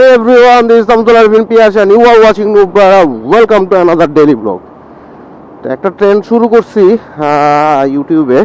Hey everyone, this is Samsul Arvind Piyash and you are watching Nubara. Welcome to another daily vlog. তো একটা trend শুরু করছি ইউটিউবে,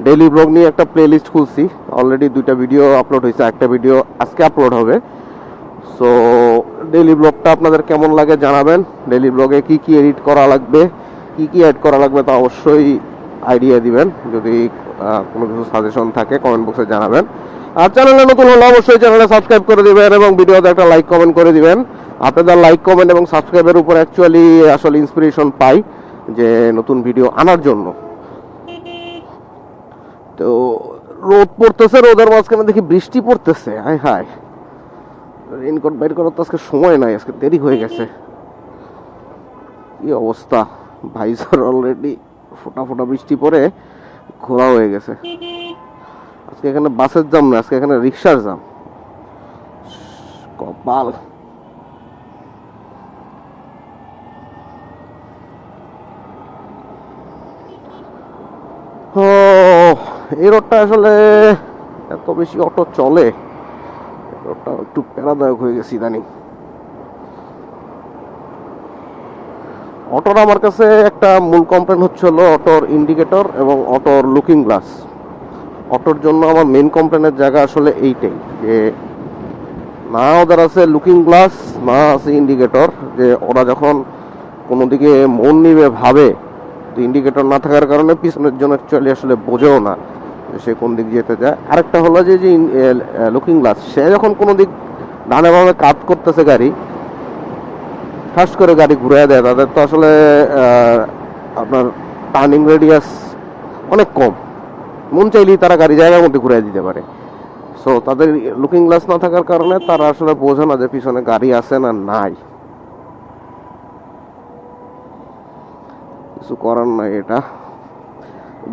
daily blog নিয়ে একটা প্লেলিস্ট খুলছি। অলরেডি 2টা ভিডিও আপলোড হয়েছে, একটা ভিডিও আজকে আপলোড হবে। সো ডেইলি ব্লগটা আপনাদের কেমন লাগে জানাবেন। ডেইলি ব্লগে কি কি এডিট করা লাগবে, কি কি অ্যাড করা লাগবে তা অবশ্যই আইডিয়া দিবেন। যদি কোনো কিছু সাজেশন থাকে কমেন্ট বক্সে জানাবেন। আর চ্যানেলে নতুন হলে অবশ্যই চ্যানেলে সাবস্ক্রাইব করে দিবেন এবং ভিডিওতে একটা লাইক কমেন্ট করে দিবেন। আপনাদের লাইক কমেন্ট এবং সাবস্ক্রাইবের উপর অ্যাকচুয়ালি আসলে ইন্সপিরেশন পাই যে নতুন ভিডিও আনার জন্য। তো রোদ পড়তেছে, রোদের মাঝখানে দেখি বৃষ্টি পড়তেছে। হায় হায়, রেইনকোট বাইর করার তো আজকে সময় নাই, আজকে দেরি হয়ে গেছে। কি অবস্থা, ভাইজার অলরেডি ফোটা ফোটা বৃষ্টি পড়ে ঘোরা হয়ে গেছে। আজকে এখানে বাসের জাম না, আজকে এখানে রিক্সার জাম। কপাল। ও এই রোডটা আসলে এত বেশি অটো চলে, রোডটা একটু প্যারাদায়ক হয়ে গেছে ইদানিং। অটোর আমার কাছে একটা মূল কমপ্লেন হচ্ছে হলো অটোর ইন্ডিকেটর এবং অটোর লুকিং গ্লাস। অটোর জন্য আমার মেন কমপ্লেনের জায়গা আসলে এইটাই, যে না ওদের আছে লুকিং গ্লাস, না আছে ইন্ডিকেটর। যে ওরা যখন কোনো দিকে মন নিবে ভাবে, ইন্ডিকেটর না থাকার কারণে পিছনের জন্য অ্যাকচুয়ালি আসলে বোঝেও না সে কোন দিক যেতে যায়। আরেকটা হলো যে লুকিং গ্লাস, সে যখন কোনো দিক ডানে বামে কাট করতেছে গাড়ি, ঠাস করে গাড়ি ঘুরে দেয়, তাদের তো আসলে আপনার টার্নিং রেডিয়াস অনেক কম, মন চাইলেই তারা গাড়ি জায়গার মধ্যে ঘুরে দিতে পারে। সো তাদের লুকিং গ্লাস না থাকার কারণে তারা আসলে বোঝে না যে পিছনে গাড়ি আছে না নাই। কিছু করার নাই। এটা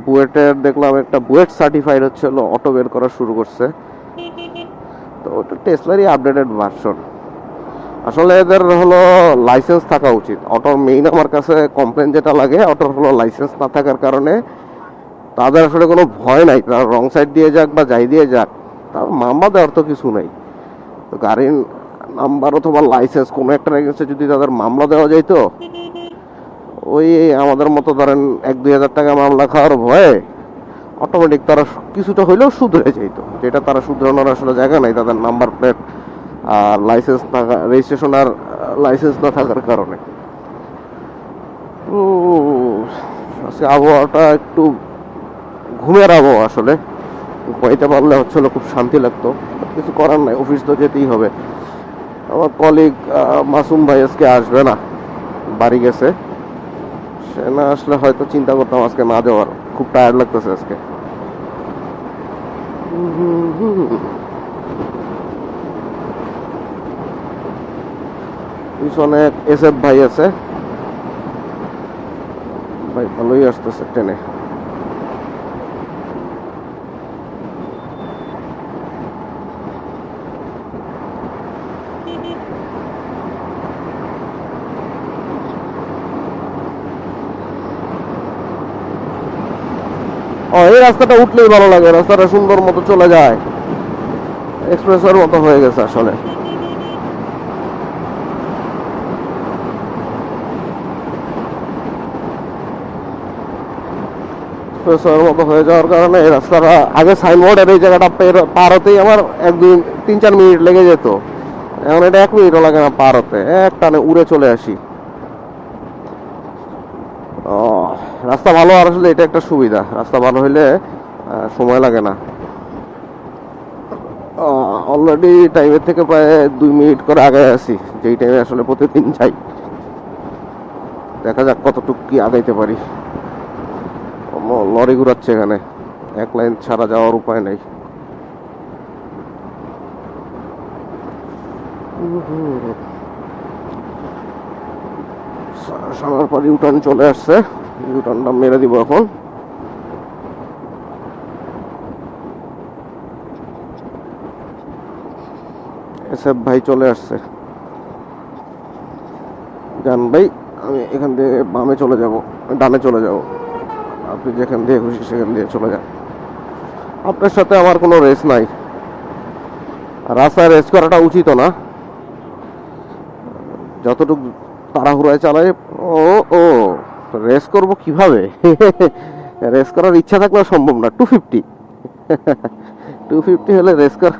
বুয়েটের দেখলাম একটা বুয়েট সার্টিফাইড হচ্ছে হলো অটো বের করা শুরু করছে। তো ওটা টেসলারই আপডেটেড ভার্সন। আসলে এদের হলো লাইসেন্স থাকা উচিত। অটোর মেইন আমার কাছে কমপ্লেন যেটা লাগে, অটোর হলো লাইসেন্স না থাকার কারণে তাদের আসলে কোনো ভয় নাই। তারা রং সাইড দিয়ে যাক বা যাই দিয়ে যাক, তার মামলা দেওয়ার তো কিছু নেই। তো গাড়ির নাম্বার অথবা লাইসেন্স কোনো একটা এগেন্সে যদি তাদের মামলা দেওয়া যাইতো, ওই আমাদের মতো ধরেন 1-2 হাজার টাকা মামলা খাওয়ার ভয়ে অটোমেটিক তারা কিছুটা হইলেও শুধরে যেত। যেটা তারা শুধরানোর আসলে জায়গা নাই তাদের নাম্বার প্লেট আর লাইসেন্স থাকা, রেজিস্ট্রেশন আর লাইসেন্স না থাকার কারণে। আজকে আবহাওয়াটা একটু ঘুমের আবহাওয়া, আসলে ঘুমাইতে পারলে হচ্ছিল খুব শান্তি লাগতো। কিছু করার নাই, অফিস তো যেতেই হবে। আমার কলিগ মাসুম ভাই আজকে আসবে না, বাড়ি গেছে। সে না আসলে হয়তো চিন্তা করতাম আজকে না যাওয়ার, খুব টায়ার্ড লাগতেছে আজকে। পিছনে এসএফ ভাই আছে, ভাই ভালোই আসতেছে ট্রেনে। এই রাস্তাটা উঠলেই ভালো লাগে, রাস্তাটা সুন্দর মতো চলে যায়, এক্সপ্রেসের মতো হয়ে গেছে আসলে। এক্সপ্রেসের মতো হয়ে যাওয়ার কারণে এই রাস্তাটা, আগে সাইনবোর্ডের এই জায়গাটা পার হতেই আমার 1-2-3-4 মিনিট লেগে যেত। এখন এটা 1 মিনিটও লাগে না পার হতে, এক টানে উড়ে চলে আসি। রাস্তা ভালো, আর আসলে এটা একটা সুবিধা, রাস্তা ভালো হইলে সময় লাগে না। অলরেডি টাইমের থেকে প্রায় 2 মিনিট করে আগে আছি, যেই টাইমে আসলে প্রতিদিন যাই। দেখা যাক কতটুকু কি আগাইতে পারি। লরি ঘুরাচ্ছে এখানে, এক লাইন ছাড়া যাওয়ার উপায় নাই। সানার পর ইউটার্ন চলে আসছে, ইউটার্নটা মেরে দিব এখন। এসএফ ভাই চলে আসছে। জান ভাই, আমি এখান থেকে বামে চলে যাব, ডানে চলে যাব, আপনি যেখান দিয়ে খুশি সেখান দিয়ে চলে যান। আপনার সাথে আমার কোনো রেস নাই, রাস্তায় রেস করাটা উচিত না। যতটুকু তাড়াহুড়ায় চালাই। ও ও রেস করব কিভাবে? রেস করার ইচ্ছা থাকলেও সম্ভব না। 250 250 হলে রেস করা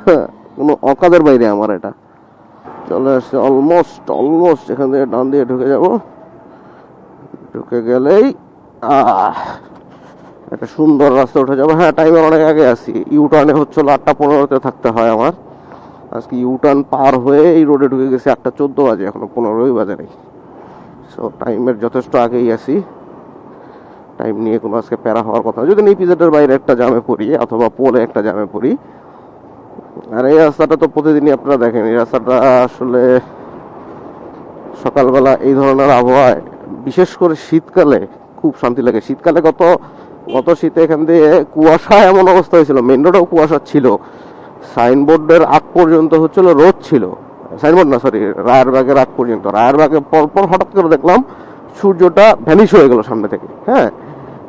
কোনো অকাদের বাইরে আমার। এটা চলে আসছে অলমোস্ট অলমোস্ট। এখান থেকে ডান দিয়ে ঢুকে যাব। ঢুকে গেলেই একটা সুন্দর রাস্তা উঠে যাবো। হ্যাঁ, টাইমের অনেক আগে আছি। ইউটার্নে হচ্ছিল 8:15-তে থাকতে হয় আমার। আজকে ইউটার্ন পার হয়ে এই রোডে ঢুকে গেছি 8:14 বাজে, এখনো 15ই বাজে নাই। সো টাইমের যথেষ্ট আগেই আছি। টাইম নিয়ে কোনো আজকে প্যারা হওয়ার কথা, যদি ইপিজেডের বাইরে একটা জামে পড়ি অথবা পোলে একটা জামে পড়ি। আর এই রাস্তাটা তো প্রতিদিনই আপনারা দেখেন। এই রাস্তাটা আসলে সকালবেলা এই ধরনের আবহাওয়ায়, বিশেষ করে শীতকালে খুব শান্তি লাগে। শীতকালে গত শীতে এখান দিয়ে কুয়াশা এমন অবস্থা হয়েছিল, মেন রোডেও কুয়াশা ছিল। সাইনবোর্ডের আগ পর্যন্ত হচ্ছিল রোদ ছিল। সাইনবোর্ড না, সরি, রায়েরবাগের আগ পর্যন্ত। রায়েরবাগের পরপর হঠাৎ করে দেখলাম সূর্যটা ভ্যানিশ হয়ে গেল সামনে থেকে। হ্যাঁ,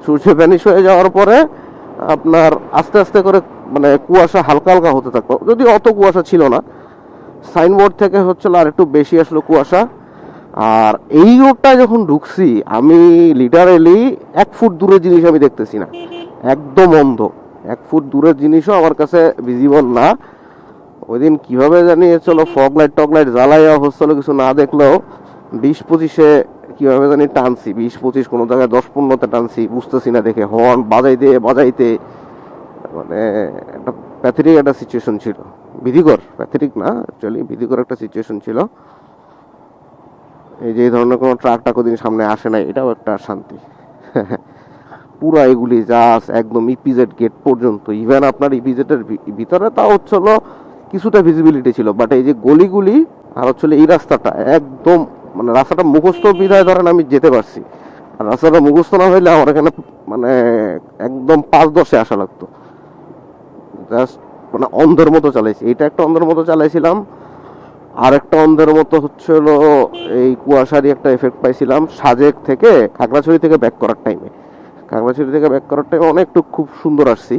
সূর্য ভ্যানিশ হয়ে যাওয়ার পরে আপনার আস্তে আস্তে করে মানে কুয়াশা হালকা হালকা হতে থাকলো, যদি অত কুয়াশা ছিল না। সাইনবোর্ড থেকে হচ্ছিল আর একটু বেশি আসলো কুয়াশা। আর এই রোডটায় যখন ঢুকছি, আমি লিটারেলি 1 ফুট দূরের জিনিস আমি দেখতেছি না, একদম অন্ধ। 1 ফুট দূরের জিনিসও আমার কাছে ভিজিবল না। ওই দিন কীভাবে জানি চলো ফগ লাইট টগ লাইট জ্বালাইয়া হচ্ছিল, কিছু না দেখলেও 20-25-এ কীভাবে জানি টানছি। 20-25 কোনো জায়গায় 10-15-তে টানছি, বুঝতেছি না দেখে। হর্ন বাজাইতে বাজাইতে মানে একটা প্যাথেটিক একটা সিচুয়েশন ছিল। ভীতিকর, প্যাথেটিক না অ্যাকচুয়ালি, ভীতিকর একটা সিচুয়েশন ছিল। এই যে এই ধরনের কোনো ট্রাকটা কোনদিন সামনে আসে নাই, এটাও একটা শান্তি। পুরা এগুলি জাস্ট একদম ইপিজেড গেট পর্যন্ত। ইভেন আপনার ইপিজেডের ভিতরে তাও হচ্ছিল কিছুটা ভিজিবিলিটি ছিল, বাট এই যে গলিগুলি আর হচ্ছিল এই রাস্তাটা একদম মানে রাস্তাটা মুখস্থ বিধায় ধরেন আমি যেতে পারছি। আর রাস্তাটা মুখস্থ না হইলে আমার এখানে মানে একদম 5-10-এ আসা লাগতো। জাস্ট মানে অন্ধের মতো চালাইছি। এটা একটা অন্ধের মতো চালাইছিলাম। আর একটা অন্ধের মতো হচ্ছিল এই কুয়াশারই একটা এফেক্ট পাইছিলাম সাজেক থেকে খাগড়াছড়ি থেকে ব্যাক করার টাইমে। খাগড়াছড়ি থেকে ব্যাক করার টাইমে অনেকটু খুব সুন্দর আসছি,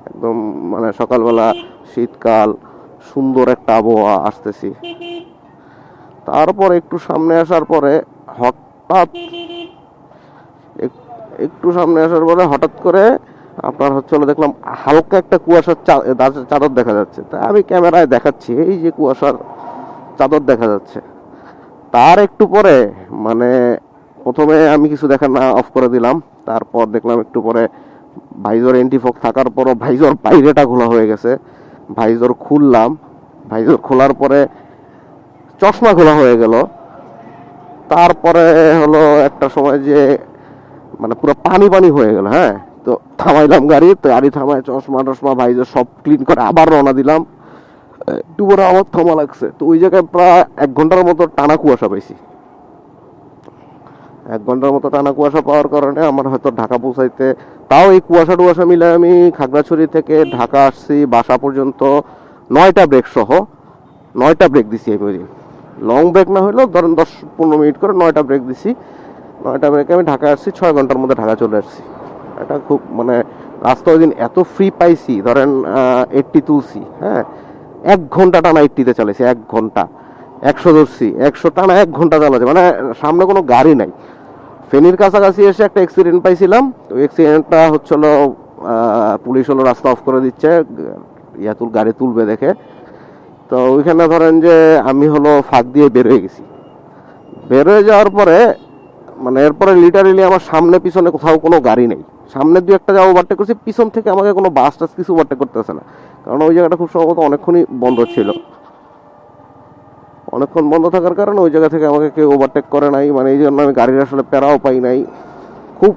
একদম মানে সকালবেলা শীতকাল, সুন্দর একটা আবহাওয়া আসতেছি। তারপর একটু সামনে আসার পরে হঠাৎ একটু সামনে আসার পরে হঠাৎ করে আপনার হচ্ছিল দেখলাম হালকা একটা কুয়াশার চাদর দেখা যাচ্ছে। তা আমি ক্যামেরায় দেখাচ্ছি এই যে কুয়াশার চাদর দেখা যাচ্ছে। তার একটু পরে মানে প্রথমে আমি কিছু দেখা না অফ করে দিলাম। তারপর দেখলাম একটু পরে ভাইজর এন্টিফক থাকার পরও ভাইজর বাইরেটা খোলা হয়ে গেছে। ভাইজর খুললাম, ভাইজর খোলার পরে চশমা খোলা হয়ে গেল। তারপরে হলো একটা সময় যে মানে পুরো পানি পানি হয়ে গেল। হ্যাঁ, তো থামাইলাম গাড়ি, তো গাড়ি থামায় চশমা টশমা ভাইজর সব ক্লিন করে আবার রওনা দিলাম। একটু পরে আমার থামা লাগছে। তো ওই জায়গায় প্রায় 1 ঘন্টার মতো টানা কুয়াশা পাইছি। 1 ঘন্টার মতো টানা কুয়াশা পাওয়ার কারণে আমার হয়তো ঢাকা পৌঁছাইতে, তাও এই কুয়াশা টুয়াশা মিলে আমি খাগড়াছড়ি থেকে ঢাকা আসছি বাসা পর্যন্ত 9টা ব্রেক সহ 9টা ব্রেক দিছি আমি ওই দিন। লং ব্রেক না হইলেও ধরেন 10-15 মিনিট করে 9টা ব্রেক দিছি। 9টা ব্রেকে আমি ঢাকা আসছি, 6 ঘন্টার মধ্যে ঢাকা চলে আসছি। এটা খুব মানে রাস্তা ওই দিন এত ফ্রি পাইছি, ধরেন 80 তুলছি। হ্যাঁ, 1 ঘন্টা টানা 80-তে চালাইছি। 1 ঘন্টা 100 ধরছি, 100 টানা 1 ঘন্টা চালাচ্ছে, মানে সামনে কোনো গাড়ি নাই। ফেনীর কাছাকাছি এসে একটা অ্যাক্সিডেন্ট পাইছিলাম। তো অ্যাক্সিডেন্টটা হচ্ছিল পুলিশ হলো রাস্তা অফ করে দিচ্ছে গাড়ি তুলবে দেখে। তো ওইখানে ধরেন যে আমি হলো ফাঁক দিয়ে বের হয়ে গেছি। বের হয়ে যাওয়ার পরে মানে এরপরে লিটারেলি আমার সামনে পিছনে কোথাও কোনো গাড়ি নেই। সামনে 2-1টা যা ওভারটেক করছি, পিছন থেকে আমাকে কোনো বাস টাস কিছু ওভারটেক করতেছে না, কারণ ওই জায়গাটা খুব সম্ভবত অনেকক্ষণই বন্ধ ছিল। অনেকক্ষণ বন্ধ থাকার কারণে ওই জায়গা থেকে আমাকে কেউ ওভারটেক করে নাই। মানে এই জন্য আমি গাড়ির আসলে প্যারাও পাই নাই, খুব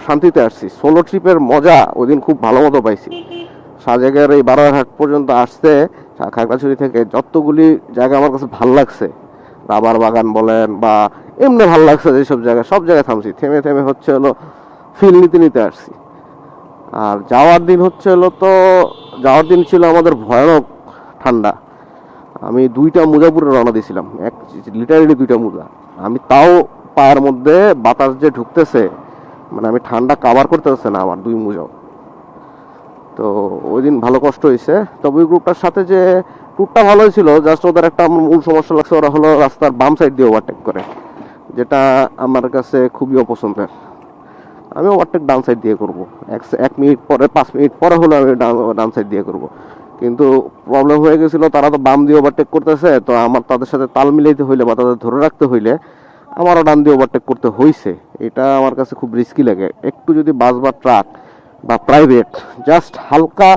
শান্তিতে আসছি। সোলো ট্রিপের মজা ওই দিন খুব ভালো মতো পাইছি। সাজেকের এই বারারহাট পর্যন্ত আসতে খাগড়াছড়ি থেকে যতগুলি জায়গা আমার কাছে ভাল লাগছে, রাবার বাগান বলেন বা এমনি ভাল লাগছে যেসব জায়গায়, সব জায়গায় থামছি। থেমে থেমে হচ্ছে হলো ফিল নিতে নিতে আসছি। আর যাওয়ার দিন হচ্ছে হলো, তো যাওয়ার দিন ছিল আমাদের ভয়ানক ঠান্ডা। আমি 2টা মোজা পরে রওনা দিয়েছিলাম, লিটারেলি 2টা মোজা। আমি তাও পায়ের মধ্যে বাতাস যে ঢুকতেছে, মানে আমি ঠান্ডা কাভার করতে পারছে না আমার 2 মোজাও। তো ওই দিন ভালো কষ্ট হয়েছে। তবে ওই গ্রুপটার সাথে যে ট্যুরটা ভালোই ছিল, জাস্ট ওদের একটা মূল সমস্যা লাগছে, ওরা হলো রাস্তার বাম সাইড দিয়ে ওভারটেক করে, যেটা আমার কাছে খুবই অপছন্দের। আমি ওভারটেক ডান সাইড দিয়ে করবো, 1 মিনিট পরে 5 মিনিট পরে হলে আমি ডান সাইড দিয়ে করব। কিন্তু প্রবলেম হয়ে গেছিল, তারা তো বাম দিয়ে ওভারটেক করতেছে, তো আমার তাদের সাথে তাল মিলাইতে হইলে বা তাদের ধরে রাখতে হইলে আমারও ডান দিয়ে ওভারটেক করতে হয়েছে। এটা আমার কাছে খুব রিস্কি লাগে। একটু যদি বাস বা ট্রাক বা প্রাইভেট জাস্ট হালকা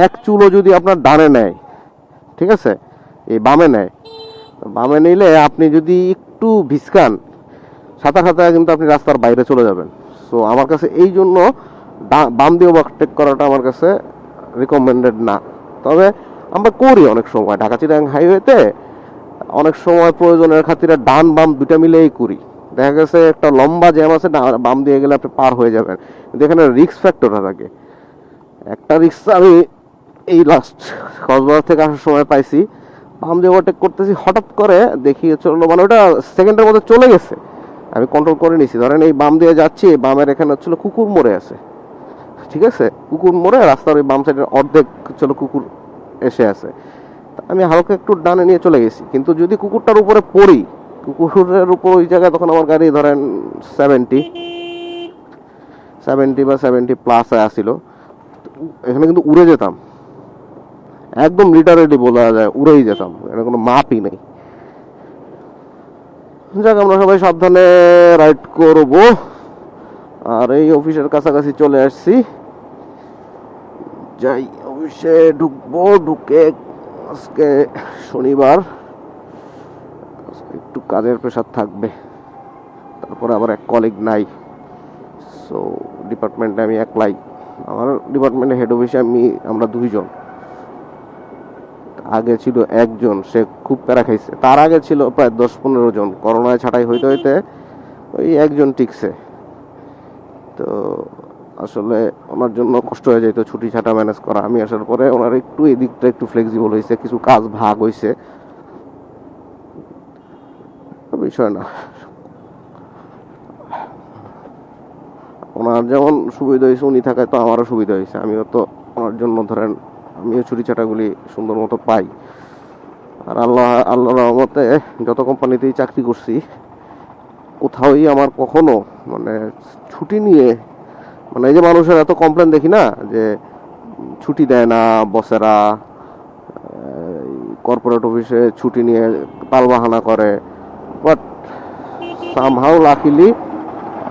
এক চুলও যদি আপনার ডানে নেয়, ঠিক আছে, এই বামে নেয়, বামে নিলে আপনি যদি একটু ভিসকান, সাঁতার সাঁতার কিন্তু আপনি রাস্তার বাইরে চলে যাবেন। সো আমার কাছে এই জন্য বাম দিয়ে ওভারটেক করাটা আমার কাছে রিকমেন্ডেড না। তবে আমরা করি অনেক সময় ঢাকা চিটাগাং হাইওয়েতে, অনেক সময় প্রয়োজনের খাতিরে ডান বাম দুটা মিলেই করি। দেখা গেছে একটা লম্বা জ্যাম আছে, বাম দিয়ে গেলে আপনি পার হয়ে যাবেন, কিন্তু এখানে রিস্ক ফ্যাক্টরটা থাকে। একটা রিস্ক আমি এই লাস্ট কক্সবাজার থেকে আসার সময় পাইছি, বাম দিয়ে ওভারটেক করতেছি, হঠাৎ করে দেখি চললো, মানে ওটা সেকেন্ডের মধ্যে চলে গেছে, আমি কন্ট্রোল করে নিছি। ধরেন এই বাম দিয়ে যাচ্ছি, বামের এখানে হচ্ছিল কুকুর মরে আছে, ঠিক আছে, কুকুর মরে রাস্তার ওই বাম সাইডের অর্ধেক হচ্ছিল কুকুর এসে আছে, আমি হালকা একটু ডানে নিয়ে চলে গেছি। কিন্তু যদি কুকুরটার উপরে পড়ি, কুকুরের উপর ওই জায়গায় তখন আমার গাড়ি ধরেন 70 বা 70+ আসছিল, এখানে কিন্তু উড়ে যেতাম, একদম লিটারেলি বলা যায় উড়েই যেতাম, এটা কোনো মাপই নেই। যাক, আমরা সবাই সাবধানে রাইড করব। আর এই অফিসের কাছাকাছি চলে আসছি, যাই অফিসে ঢুকবো। ঢুকে আজকে শনিবার, একটু কাজের প্রেশার থাকবে, তারপরে আবার এক কলিগ নাই, সো ডিপার্টমেন্টে আমি একলাই। আমার ডিপার্টমেন্টের হেড অফিসে আমরা 2 জন, আগে ছিল 1 জন, সে খুব প্যারা খাইছে। তার আগে ছিল প্রায় 10-15 জন, করোনায় ছাঁটাই হইতে হইতে ওই 1 জন টিকছে। তো আসলে ওনার জন্য কষ্ট হয়ে যেত ছুটি ছাটা ম্যানেজ করা। আমি আসার পরে ওনার একটু এদিকটা একটু ফ্লেক্সিবল হয়েছে, কিছু কাজ ভাগ হয়েছে, বিষয় না। ওনার যেমন সুবিধা হয়েছে, উনি থাকায় তো আমারও সুবিধা হয়েছে। আমিও তো ওনার জন্য ধরেন আমিও ছুটি ছাটাগুলি সুন্দর মতো পাই। আর আল্লাহর রহমতে যত কোম্পানিতেই চাকরি করছি, কোথাওই আমার কখনো মানে ছুটি নিয়ে, মানে এই যে মানুষের এত কমপ্লেন দেখি না যে ছুটি দেয় না বসেরা, কর্পোরেট অফিসে ছুটি নিয়ে তালবাহানা করে, বাট সামহাউ লাকিলি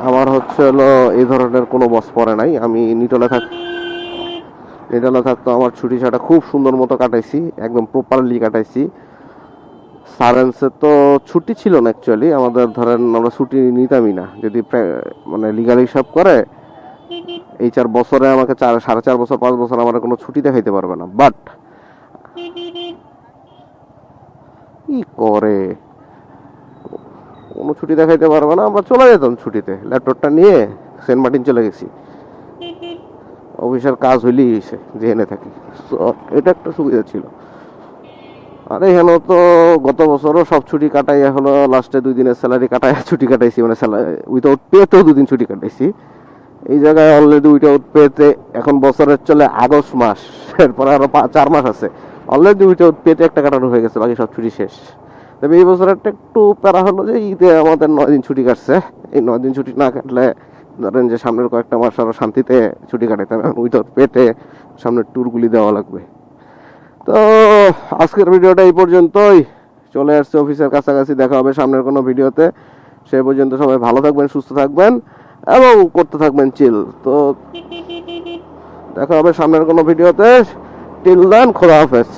আমার হচ্ছে হলো এই ধরনের কোনো বস পড়ে নাই। আমি নিটলে থাকতো, আমার ছুটি ছাটা খুব সুন্দর মতো কাটাইছি, একদম প্রপারলি কাটাইছি। সারেন্সে তো ছুটি ছিল না অ্যাকচুয়ালি, আমাদের ধরেন আমরা ছুটি নিতামই না, যদি মানে লিগাল হিসাব করে এই 4 বছরে আমাকে 4.5 বছর 5 বছর আমার কোনো ছুটি দেখাইতে পারবে না। বাট কি করে কোনো ছুটি দেখাইতে পারবে না, আমরা চলে যেতাম ছুটিতে, ল্যাপটপটা নিয়ে সেন্ট মার্টিন চলে গেছি, অফিসের কাজ হইলেই হয়েছে যেখানে থাকি। এটা একটা সুবিধা ছিল। আর এখানে তো গত বছরও সব ছুটি কাটাইয়া হলো, লাস্টে 2 দিনের স্যালারি কাটাইয়া ছুটি কাটাইছি, মানে উইথাউট পেতেও 2 দিন ছুটি কাটাইছি। এই জায়গায় অলরেডি উইথাউট পেতে এখন বছরের চলে আগস্ট মাস, এরপরে আরো 4 মাস আছে, অলরেডি উইথাউট পেতে একটা কাটানো হয়ে গেছে, বাকি সব ছুটি শেষ। তবে এই বছর একটু প্যারা হলো যে ঈদে আমাদের 9 দিন ছুটি কাটছে। এই 9 দিন ছুটি না কাটলে ধরেন যে সামনের কয়েকটা মাস আরো শান্তিতে ছুটি কাটাইতে হবে, উইথাউট পেতে সামনের ট্যুরগুলি দেওয়া লাগবে। তো আজকের ভিডিওটা এই পর্যন্তই, চলে আসছে অফিসের কাছাকাছি, দেখা হবে সামনের কোনো ভিডিওতে। সেই পর্যন্ত সবাই ভালো থাকবেন, সুস্থ থাকবেন এবং করতে থাকবেন চিল। তো দেখা হবে সামনের কোনো ভিডিওতে। টিল দেন, খোদা হাফেজ।